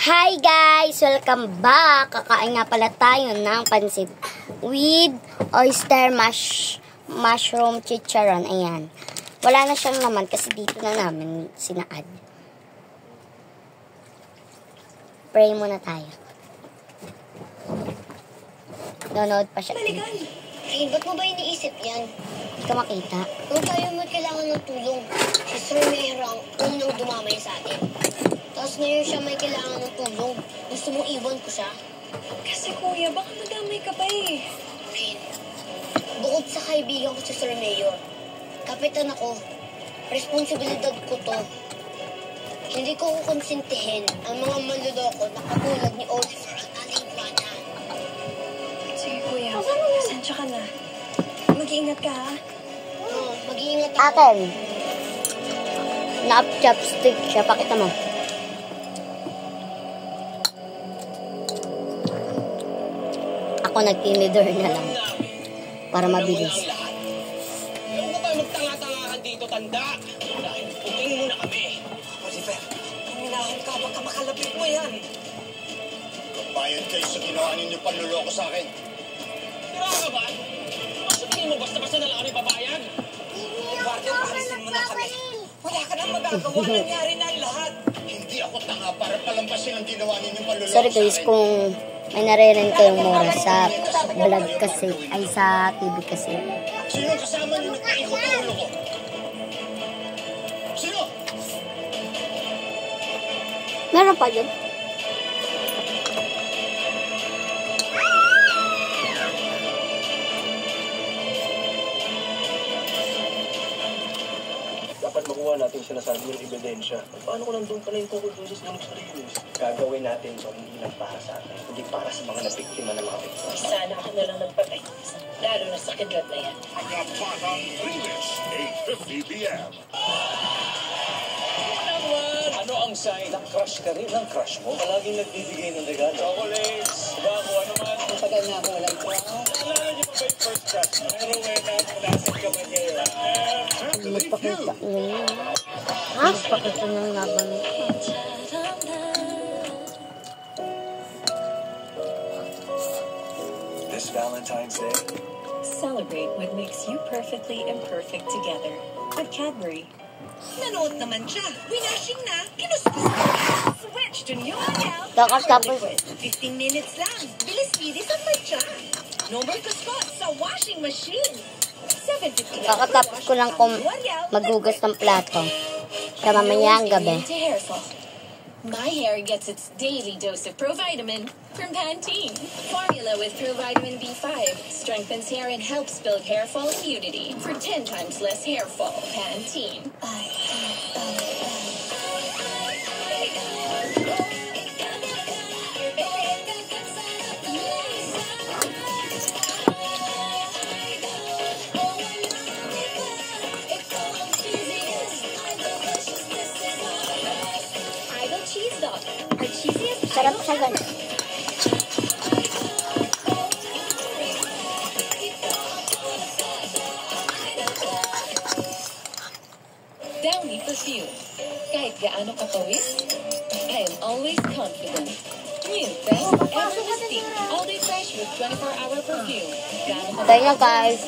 Hi guys! Welcome back! Kakain nga pala tayo ng pansit with oyster mushroom chicharon. Ayan. Wala na siyang laman kasi dito na namin sinaad. Pray muna tayo. Download pa siya. Eh, ba't mo ba iniisip yan? Hindi ko makita. Kung tayo may kailangan ng tulong, si Sir Mayor ang unang dumamay sa atin. Tapos ngayon siya may kailangan ng tulong. Gusto mo iwan ko siya? Kasi kuya, baka madamay ka pa eh. Rin, bukod sa kaibigan ko si Sir Mayor, kapitan ako, responsibilidad ko to. Hindi ko kukonsintihin ang mga manluloko na katulad ni Oliver at ating Juana. Sige kuya, pasensya ka na. Mag-iingat ka ha. Oo, mag-iingat ako. Akin. Na-chopstick siya. Pakita mo. Ako nag-tinidor na lang. Para mabilis. Ewan ko ba magtanga-tangahan dito, tanda? Dahil puting mo na kami. Oliver, puminahan ka, baka makalapit mo yan. Bayad kayo sa ginawa ninyo panluloko sa akin. Tira ka ba? Sabihin mo basta-basta na lang kami babayan. Guardian, palisin mo na kami. Wala ka nang magagawa, nangyari na ang lahat. Hindi ako tanga para palampasin ang ginawa ninyong panluloko Sorry sa guys akin. kung may naririnig kayong mura sa vlog kasi. Ay sa TV kasi. Sino kasama niyo nagpaikot ang ulo ko? Sino? Meron pa yun? Dapat makuha natin siya na sa yung ebidensya. Paano ko nandun ka na yung tungkol doon sa Stanok sa Rios? Gagawin natin to hindi lang para sa atin, hindi para sa mga nabiktima ng mga biktima. Sana ako na lang nagpatay. Lalo na sa kidlat na yan. Agapatang Riles, 8:50 p.m. Ano ang sign na crush ka rin ng crush mo? Palaging nagbibigay ng regalo. Chocolates, diba kung ano man. Matagal na ako walang Naalala niyo pa ba yung first crush mo? Pero wena, nasin ka ba niya? Magpakita yun. Ha? Magpakita ng laban. This Valentine's Day, Celebrate what makes you perfectly imperfect together. With Cadbury. Nanood naman siya. Winashing na. Kinuskus na. Switch to new L'Oreal. Tapos 15 minutes lang. Bilis-bilis ang may tiyan. No more kuskus sa washing machine. 750 lang. kakatapos ko lang kung maghugas ng plato. Sa mamayang gabi. To hair fall. My hair gets its daily dose of Provitamin from Pantene. Formula with Provitamin B5 strengthens hair and helps build hair fall immunity for 10 times less hair fall. Pantene. Idol Cheese Dog. Our cheesiest Sarap siya ganun. Downy perfume. Kahit gaano kakawis, I am always confident. New best ever mystique. All day fresh with 24-hour perfume. Gaano Tayo na guys.